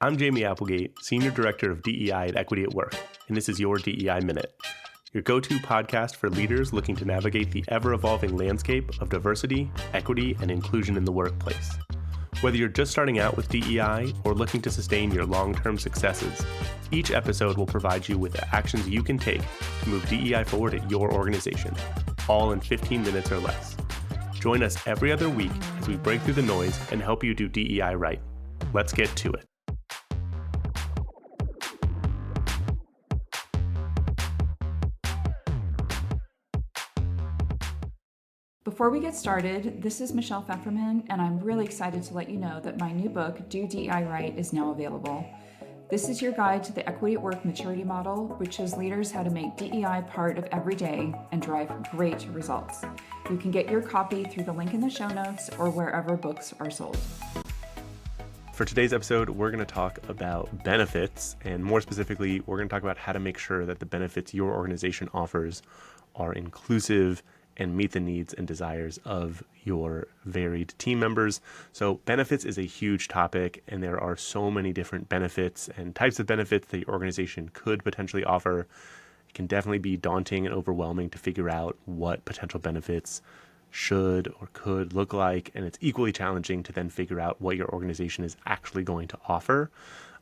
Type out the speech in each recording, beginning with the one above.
I'm Jamey Applegate, Senior Director of DEI at Equity at Work, and this is your DEI Minute, your go-to podcast for leaders looking to navigate the ever-evolving landscape of diversity, equity, and inclusion in the workplace. Whether you're just starting out with DEI or looking to sustain your long-term successes, each episode will provide you with the actions you can take to move DEI forward at your organization, all in 15 minutes or less. Join us every other week as we break through the noise and help you do DEI right. Let's get to it. Before we get started, this is Michelle Pfefferman, and I'm really excited to let you know that my new book, Do DEI Right, is now available. This is your guide to the Equity at Work maturity model, which shows leaders how to make DEI part of every day and drive great results. You can get your copy through the link in the show notes or wherever books are sold. For today's episode, we're going to talk about benefits, and more specifically, we're going to talk about how to make sure that the benefits your organization offers are inclusive and meet the needs and desires of your varied team members. So benefits is a huge topic, and there are so many different benefits and types of benefits that your organization could potentially offer. It can definitely be daunting and overwhelming to figure out what potential benefits should or could look like, and it's equally challenging to then figure out what your organization is actually going to offer.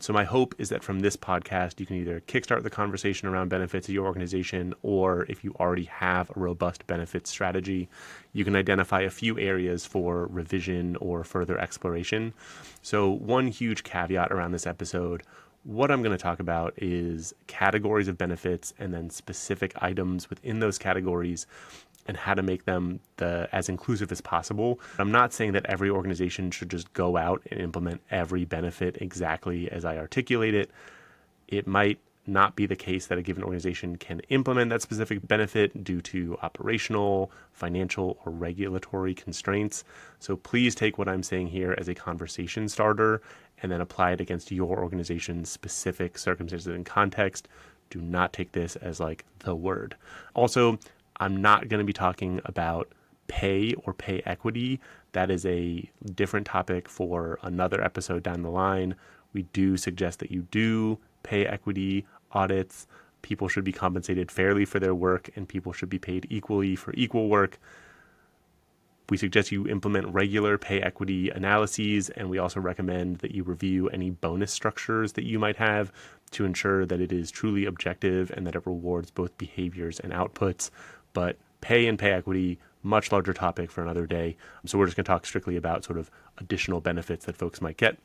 So my hope is that from this podcast, you can either kickstart the conversation around benefits of your organization, or if you already have a robust benefits strategy, you can identify a few areas for revision or further exploration. So one huge caveat around this episode: what I'm going to talk about is categories of benefits and then specific items within those categories and how to make them as inclusive as possible. I'm not saying that every organization should just go out and implement every benefit exactly as I articulate it. It might not be the case that a given organization can implement that specific benefit due to operational, financial, or regulatory constraints. So please take what I'm saying here as a conversation starter and then apply it against your organization's specific circumstances and context. Do not take this as like the word. Also, I'm not going to be talking about pay or pay equity. That is a different topic for another episode down the line. We do suggest that you do pay equity audits. People should be compensated fairly for their work, and people should be paid equally for equal work. We suggest you implement regular pay equity analyses, and we also recommend that you review any bonus structures that you might have to ensure that it is truly objective and that it rewards both behaviors and outputs. But pay and pay equity, much larger topic for another day. So we're just going to talk strictly about sort of additional benefits that folks might get.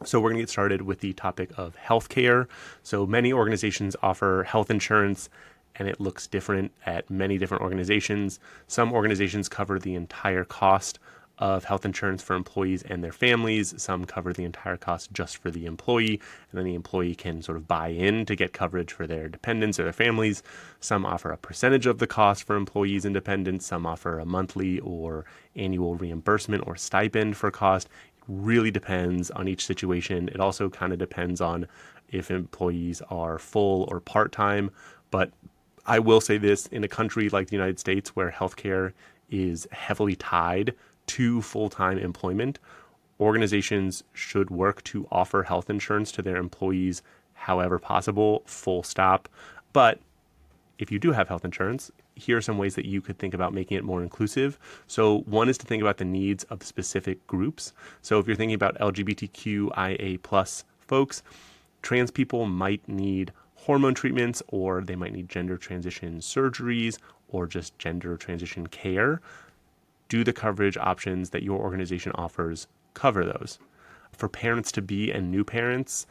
So we're going to get started with the topic of healthcare. So many organizations offer health insurance, and it looks different at many different organizations. Some organizations cover the entire cost of health insurance for employees and their families. Some cover the entire cost just for the employee, and then the employee can sort of buy in to get coverage for their dependents or their families. Some offer a percentage of the cost for employees and dependents. Some offer a monthly or annual reimbursement or stipend for cost. It really depends on each situation. It also kind of depends on if employees are full or part-time. But I will say this: in a country like the United States, where healthcare is heavily tied to full-time employment, organizations should work to offer health insurance to their employees however possible, full stop. But if you do have health insurance, here are some ways that you could think about making it more inclusive. So one is to think about the needs of specific groups. So if you're thinking about LGBTQIA plus folks, trans people might need hormone treatments, or they might need gender transition surgeries, or just gender transition care. Do the coverage options that your organization offers cover those? For parents-to-be and new parents,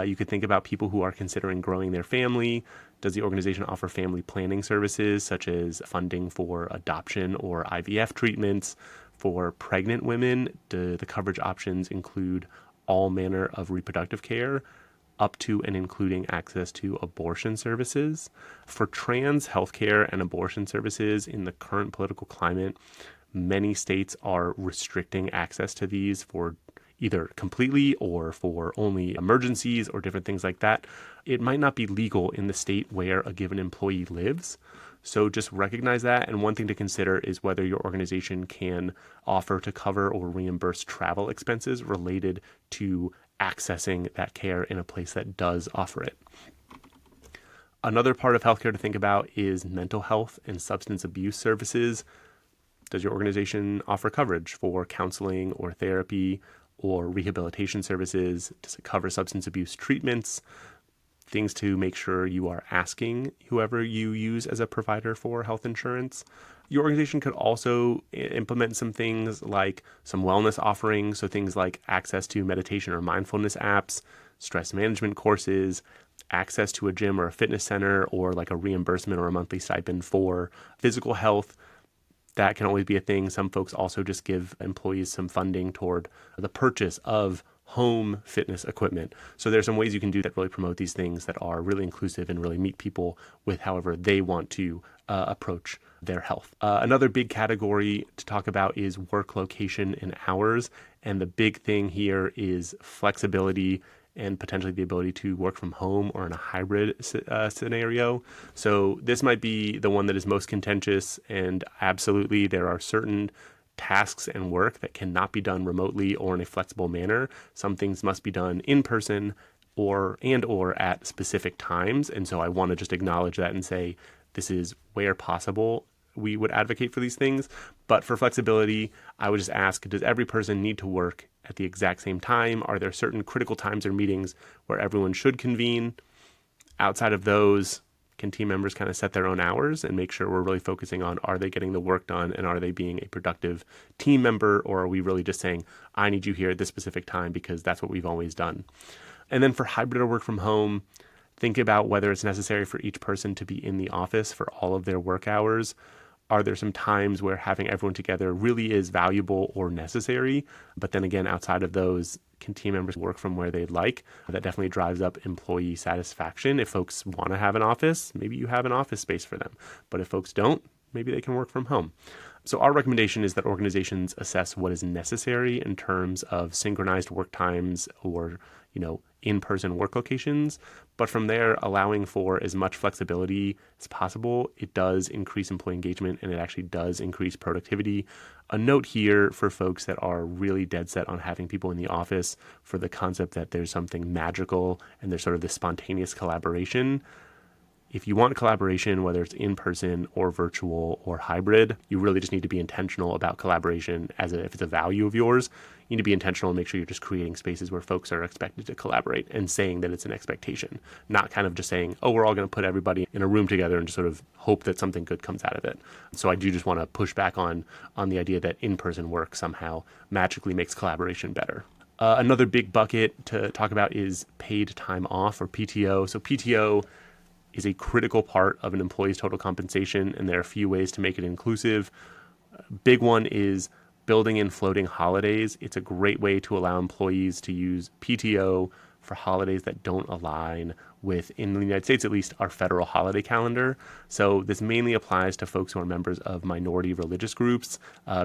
you could think about people who are considering growing their family. Does the organization offer family planning services, such as funding for adoption or IVF treatments? For pregnant women, do the coverage options include all manner of reproductive care, up to and including access to abortion services? For trans healthcare and abortion services in the current political climate, many states are restricting access to these for either completely or for only emergencies or different things like that. It might not be legal in the state where a given employee lives. So just recognize that. And one thing to consider is whether your organization can offer to cover or reimburse travel expenses related to accessing that care in a place that does offer it. Another part of healthcare to think about is mental health and substance abuse services. Does your organization offer coverage for counseling or therapy or rehabilitation services? Does it cover substance abuse treatments? Things to make sure you are asking whoever you use as a provider for health insurance. Your organization could also implement some things like some wellness offerings, so things like access to meditation or mindfulness apps, stress management courses, access to a gym or a fitness center, or like a reimbursement or a monthly stipend for physical health. That can always be a thing. Some folks also just give employees some funding toward the purchase of home fitness equipment. So there's some ways you can do that really promote these things that are really inclusive and really meet people with however they want to approach their health. Another big category to talk about is work location and hours. And the big thing here is flexibility and potentially the ability to work from home or in a hybrid scenario. So this might be the one that is most contentious, and absolutely there are certain tasks and work that cannot be done remotely or in a flexible manner. Some things must be done in person or at specific times. And so I want to just acknowledge that and say this is where possible we would advocate for these things. But for flexibility, I would just ask, does every person need to work at the exact same time? Are there certain critical times or meetings where everyone should convene? Outside of those, can team members kind of set their own hours and make sure we're really focusing on, are they getting the work done and are they being a productive team member? Or are we really just saying, I need you here at this specific time because that's what we've always done? And then for hybrid or work from home, think about whether it's necessary for each person to be in the office for all of their work hours. Are there some times where having everyone together really is valuable or necessary? But then again, outside of those, can team members work from where they'd like? That definitely drives up employee satisfaction. If folks want to have an office, maybe you have an office space for them. But if folks don't, maybe they can work from home. So our recommendation is that organizations assess what is necessary in terms of synchronized work times or, in-person work locations. But from there, allowing for as much flexibility as possible, it does increase employee engagement and it actually does increase productivity. A note here for folks that are really dead set on having people in the office for the concept that there's something magical and there's sort of this spontaneous collaboration. If you want collaboration, whether it's in person or virtual or hybrid, you really just need to be intentional about collaboration if it's a value of yours. You need to be intentional and make sure you're just creating spaces where folks are expected to collaborate and saying that it's an expectation, not kind of just saying, oh, we're all going to put everybody in a room together and just sort of hope that something good comes out of it. So I do just want to push back on the idea that in-person work somehow magically makes collaboration better. Another big bucket to talk about is paid time off or PTO. So PTO is a critical part of an employee's total compensation, and there are a few ways to make it inclusive. Big one is building in floating holidays. It's a great way to allow employees to use PTO for holidays that don't align with, in the United States at least, our federal holiday calendar. So this mainly applies to folks who are members of minority religious groups.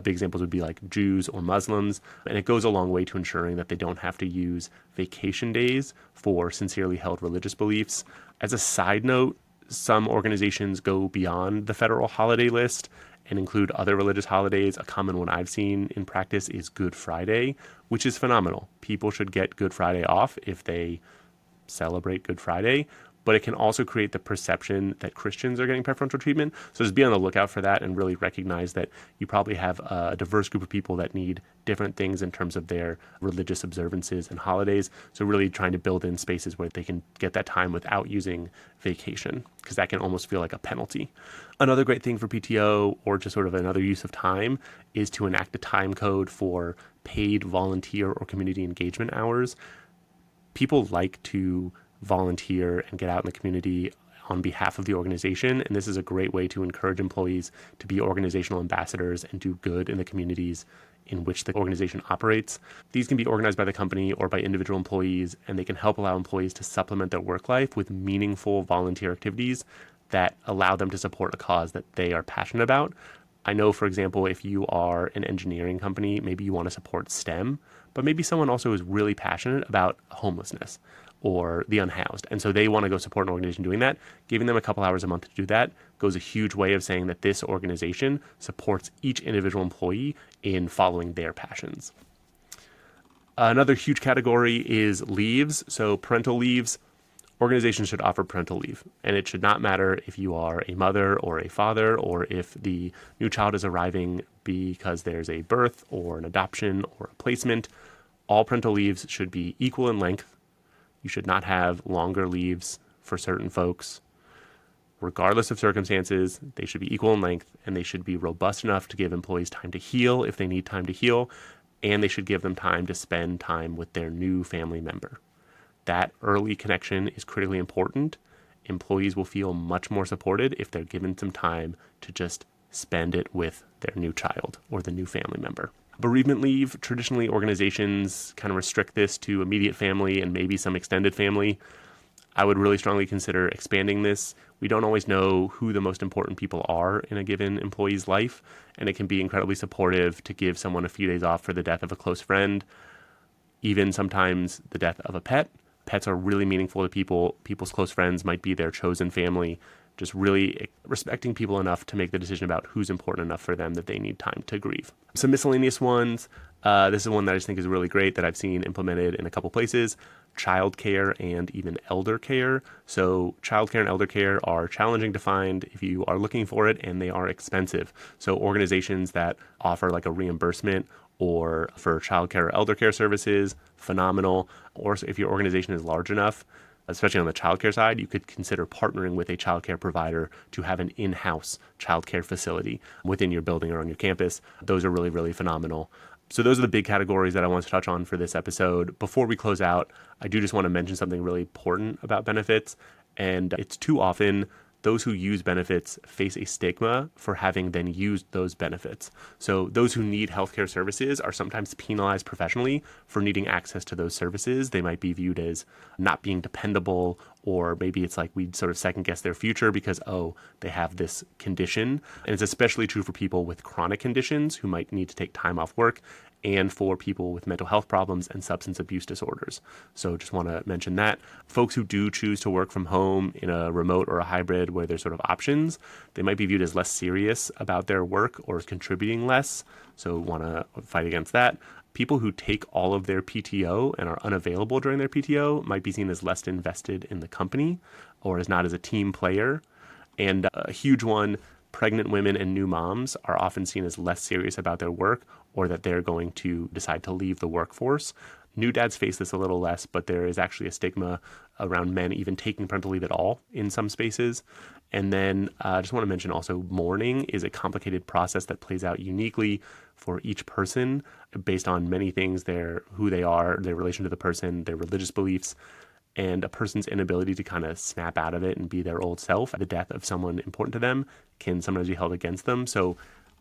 Big examples would be like Jews or Muslims. And it goes a long way to ensuring that they don't have to use vacation days for sincerely held religious beliefs. As a side note, some organizations go beyond the federal holiday list and include other religious holidays. A common one I've seen in practice is Good Friday, which is phenomenal. People should get Good Friday off if they celebrate Good Friday, but it can also create the perception that Christians are getting preferential treatment. So just be on the lookout for that and really recognize that you probably have a diverse group of people that need different things in terms of their religious observances and holidays. So really trying to build in spaces where they can get that time without using vacation, because that can almost feel like a penalty. Another great thing for PTO, or just sort of another use of time, is to enact a time code for paid volunteer or community engagement hours. People like to volunteer and get out in the community on behalf of the organization. And this is a great way to encourage employees to be organizational ambassadors and do good in the communities in which the organization operates. These can be organized by the company or by individual employees, and they can help allow employees to supplement their work life with meaningful volunteer activities that allow them to support a cause that they are passionate about. I know, for example, if you are an engineering company, maybe you want to support STEM, but maybe someone also is really passionate about homelessness or the unhoused. And so they want to go support an organization doing that. Giving them a couple hours a month to do that goes a huge way of saying that this organization supports each individual employee in following their passions. Another huge category is leaves. So parental leaves. Organizations should offer parental leave, and it should not matter if you are a mother or a father, or if the new child is arriving because there's a birth or an adoption or a placement. All parental leaves should be equal in length. You should not have longer leaves for certain folks. Regardless of circumstances, they should be equal in length, and they should be robust enough to give employees time to heal if they need time to heal, and they should give them time to spend time with their new family member. That early connection is critically important. Employees will feel much more supported if they're given some time to just spend it with their new child or the new family member. Bereavement leave, traditionally organizations kind of restrict this to immediate family and maybe some extended family. I would really strongly consider expanding this. We don't always know who the most important people are in a given employee's life, and it can be incredibly supportive to give someone a few days off for the death of a close friend, even sometimes the death of a pet. Pets are really meaningful to people. People's close friends might be their chosen family. Just really respecting people enough to make the decision about who's important enough for them that they need time to grieve. Some miscellaneous ones. This is one that I just think is really great that I've seen implemented in a couple places. Childcare and even elder care. So childcare and elder care are challenging to find if you are looking for it, and they are expensive. So organizations that offer like a reimbursement or for childcare or elder care services, phenomenal. Or if your organization is large enough, especially on the childcare side, you could consider partnering with a childcare provider to have an in-house childcare facility within your building or on your campus. Those are really, really phenomenal. So those are the big categories that I want to touch on for this episode. Before we close out, I do just want to mention something really important about benefits. And it's too often those who use benefits face a stigma for having then used those benefits. So those who need healthcare services are sometimes penalized professionally for needing access to those services. They might be viewed as not being dependable, or maybe it's like we sort of second guess their future because, oh, they have this condition. And it's especially true for people with chronic conditions who might need to take time off work, and for people with mental health problems and substance abuse disorders. So just want to mention that. Folks who do choose to work from home in a remote or a hybrid where there's sort of options, they might be viewed as less serious about their work or contributing less. So want to fight against that. People who take all of their PTO and are unavailable during their PTO might be seen as less invested in the company or as not as a team player. And a huge one, pregnant women and new moms are often seen as less serious about their work, or that they're going to decide to leave the workforce. New dads face this a little less, but there is actually a stigma around men even taking parental leave at all in some spaces. And then I just want to mention also, mourning is a complicated process that plays out uniquely for each person based on many things: who they are, their relation to the person, their religious beliefs, and a person's inability to kind of snap out of it and be their old self. The death of someone important to them can sometimes be held against them. So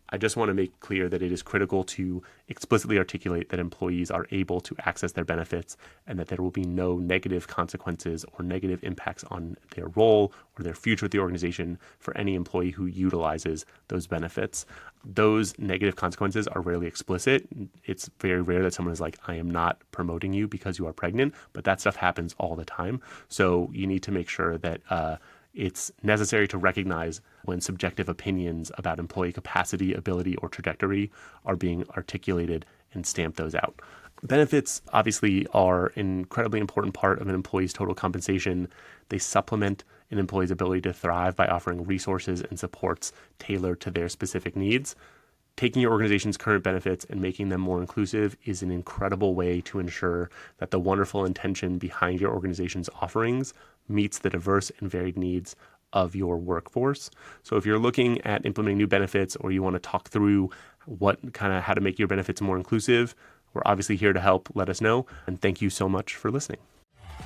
I just want to make clear that it is critical to explicitly articulate that employees are able to access their benefits, and that there will be no negative consequences or negative impacts on their role or their future with the organization for any employee who utilizes those benefits. Those negative consequences are rarely explicit. It's very rare that someone is like, I am not promoting you because you are pregnant, but that stuff happens all the time. So you need to make sure that it's necessary to recognize when subjective opinions about employee capacity, ability, or trajectory are being articulated, and stamp those out. Benefits obviously are an incredibly important part of an employee's total compensation. They supplement an employee's ability to thrive by offering resources and supports tailored to their specific needs. Taking your organization's current benefits and making them more inclusive is an incredible way to ensure that the wonderful intention behind your organization's offerings meets the diverse and varied needs of your workforce. So if you're looking at implementing new benefits, or you want to talk through how to make your benefits more inclusive, we're obviously here to help. Let us know. And thank you so much for listening.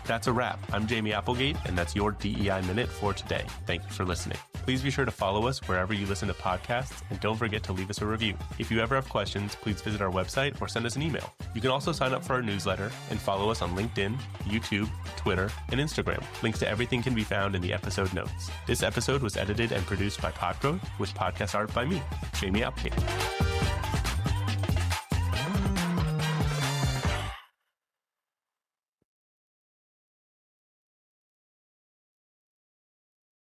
That's a wrap. I'm Jamey Applegate, and that's your DEI Minute for today. Thank you for listening. Please be sure to follow us wherever you listen to podcasts, and don't forget to leave us a review. If you ever have questions, please visit our website or send us an email. You can also sign up for our newsletter and follow us on LinkedIn, YouTube, Twitter, and Instagram. Links to everything can be found in the episode notes. This episode was edited and produced by Podgrowth, with podcast art by me, Jamey Applegate.